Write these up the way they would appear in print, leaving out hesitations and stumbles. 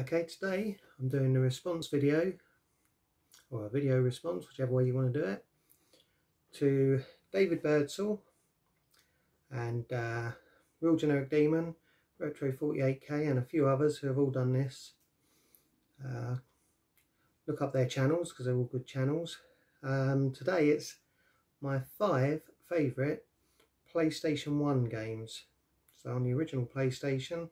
Okay, today I'm doing a response video, or a video response, whichever way you want to do it, to David Birdsall and Real Generic Demon, Retro 48K and a few others who have all done this. Look up their channels because they're all good channels. Today it's my 5 favourite PlayStation 1 games. So on the original PlayStation,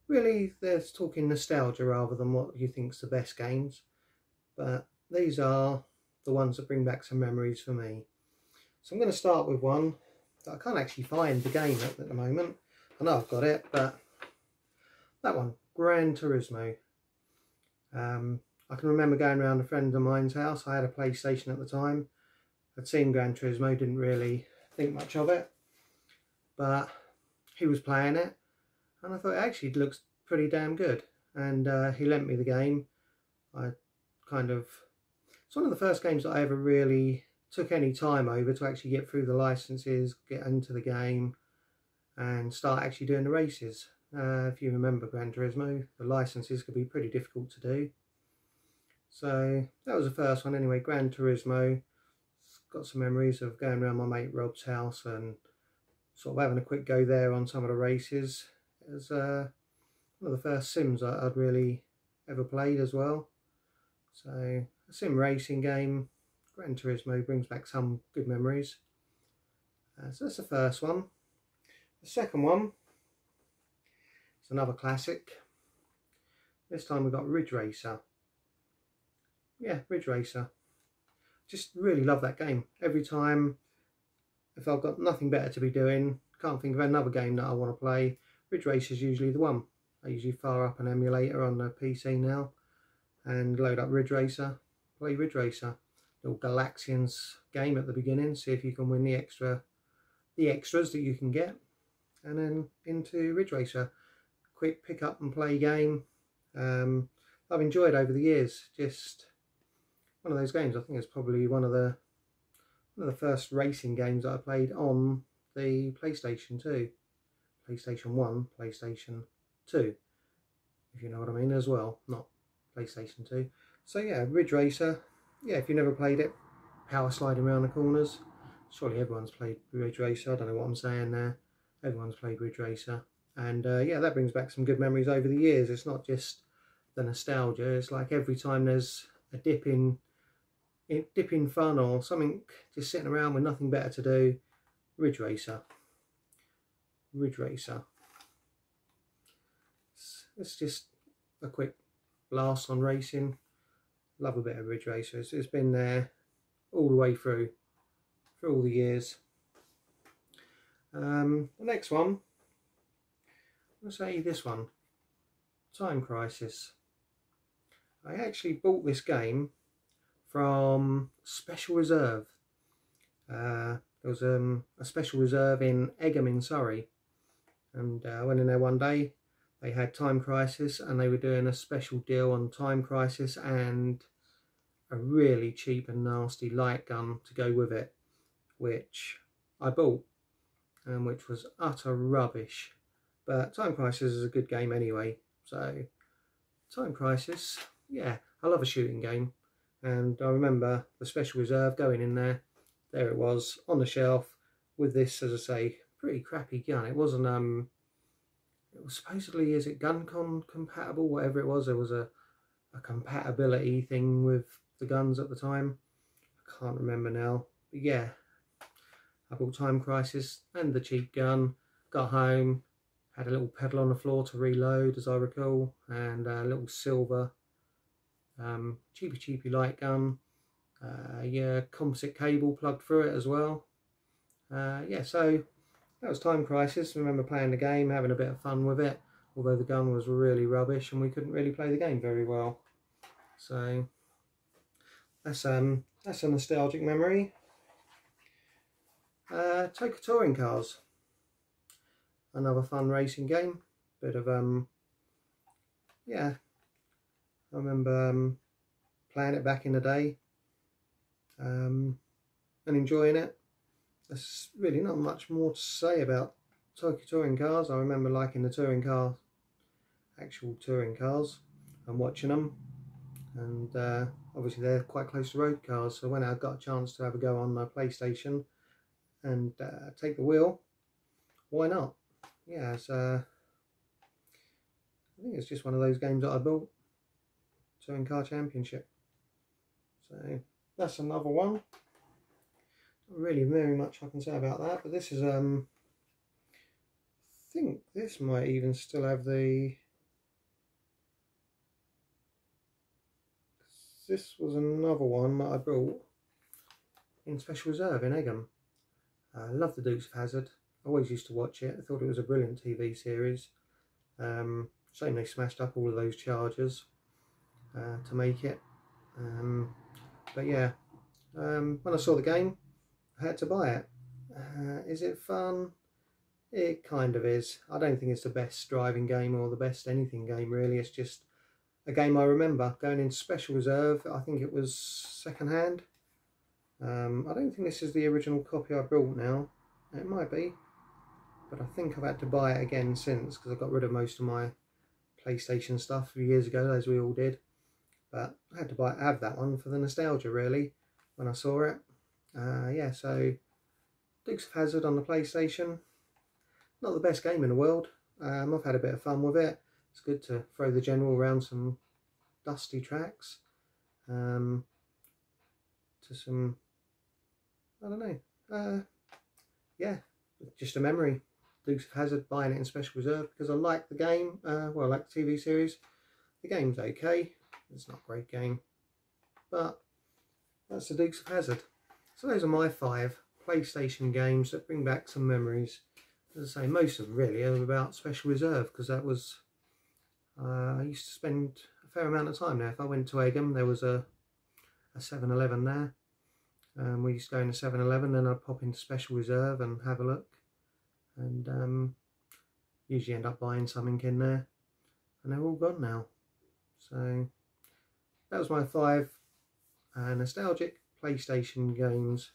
really they're talking nostalgia rather than what you think's the best games, but these are the ones that bring back some memories for me. So I'm going to start with one that I can't actually find the game at the moment. I know I've got it, but that one, Gran Turismo. I can remember going around a friend of mine's house. I had a PlayStation at the time. I'd seen Gran Turismo, didn't really think much of it, but he was playing it and I thought actually it looks pretty damn good, and he lent me the game. It's one of the first games that I ever really took any time over to actually get through the licenses, get into the game and start actually doing the races. If you remember Gran Turismo, the licenses could be pretty difficult to do. So that was the first one anyway, Gran Turismo. Got some memories of going around my mate Rob's house and sort of having a quick go there on some of the races. It was one of the first sims I'd really ever played as well. So a sim racing game, Gran Turismo, brings back some good memories. So that's the first one. The second one is another classic. This time we've got Ridge Racer. Yeah, Ridge Racer. Just really love that game. Every time, if I've got nothing better to be doing, can't think of another game that I want to play, Ridge Racer is usually the one. I usually fire up an emulator on the PC now and load up Ridge Racer, play Ridge Racer. Little Galaxians game at the beginning, see if you can win the extras that you can get, and then into Ridge Racer. Quick pick up and play game. I've enjoyed over the years. Just one of those games. I think it's probably one of the first racing games that I played on the PlayStation 2, PlayStation 1, PlayStation 2, if you know what I mean as well, not PlayStation 2. So yeah, Ridge Racer. Yeah, if you've never played it, power sliding around the corners. Surely everyone's played Ridge Racer. I don't know what I'm saying there. Everyone's played Ridge Racer. And yeah, that brings back some good memories over the years. It's not just the nostalgia. It's like every time there's a dip in fun or something, just sitting around with nothing better to do, Ridge Racer. Ridge Racer. It's just a quick blast on racing. Love a bit of Ridge Racer. It's been there all the way through all the years. The next one, I'll say this one, Time Crisis. I actually bought this game from Special Reserve. There was a Special Reserve in Egham in Surrey, and I went in there one day. They had Time Crisis and they were doing a special deal on Time Crisis and a really cheap and nasty light gun to go with it, which I bought, and which was utter rubbish. But Time Crisis is a good game anyway. So Time Crisis, yeah, I love a shooting game. And I remember the Special Reserve going in there. There it was on the shelf with this, as I say, pretty crappy gun. It wasn't it was supposedly, is it GunCon compatible, whatever it was. There was a compatibility thing with the guns at the time. I can't remember now. But yeah, I bought Time Crisis and the cheap gun. Got home, had a little pedal on the floor to reload, as I recall, and a little silver cheapy light gun. Yeah, composite cable plugged through it as well. Yeah, so that was Time Crisis. I remember playing the game, having a bit of fun with it, although the gun was really rubbish and we couldn't really play the game very well. So that's a nostalgic memory. Tokyo Touring Cars, another fun racing game. Bit of yeah, I remember playing it back in the day and enjoying it. There's really not much more to say about Tokyo Touring Cars. I remember liking the touring car actual touring cars and watching them, and obviously they're quite close to road cars, so when I got a chance to have a go on the PlayStation and take the wheel, why not? Yeah, so I think it's just one of those games that I built, Touring Car Championship. So that's another one. Not really very much I can say about that, but this is I think this might even still have the, this was another one that I built in Special Reserve in Egham. I love the Dukes of Hazzard. I always used to watch it. I thought it was a brilliant TV series. Shame they smashed up all of those chargers to make it. But yeah, when I saw the game, I had to buy it. Is it fun? It kind of is. I don't think it's the best driving game or the best anything game really. It's just a game I remember going into Special Reserve. I think it was second hand. I don't think this is the original copy I built now. It might be, but I think I've had to buy it again since, because I got rid of most of my PlayStation stuff a few years ago, as we all did. But I had to have that one for the nostalgia really when I saw it. Yeah, so Dukes of Hazzard on the PlayStation. Not the best game in the world. I've had a bit of fun with it. It's good to throw the general around some dusty tracks. To some, I don't know. Yeah, just a memory. Dukes of Hazzard, buying it in Special Reserve because I like the game. Well, I like the TV series. The game's okay. It's not a great game, but that's the Dukes of Hazzard. So those are my 5 PlayStation games that bring back some memories. As I say, most of them really are about Special Reserve, because that was, I used to spend a fair amount of time there. If I went to Egham, there was a 7-Eleven there. We used to go into 7-Eleven, then I'd pop into Special Reserve and have a look, and usually end up buying something in there, and they're all gone now. So that was my 5 nostalgic PlayStation games.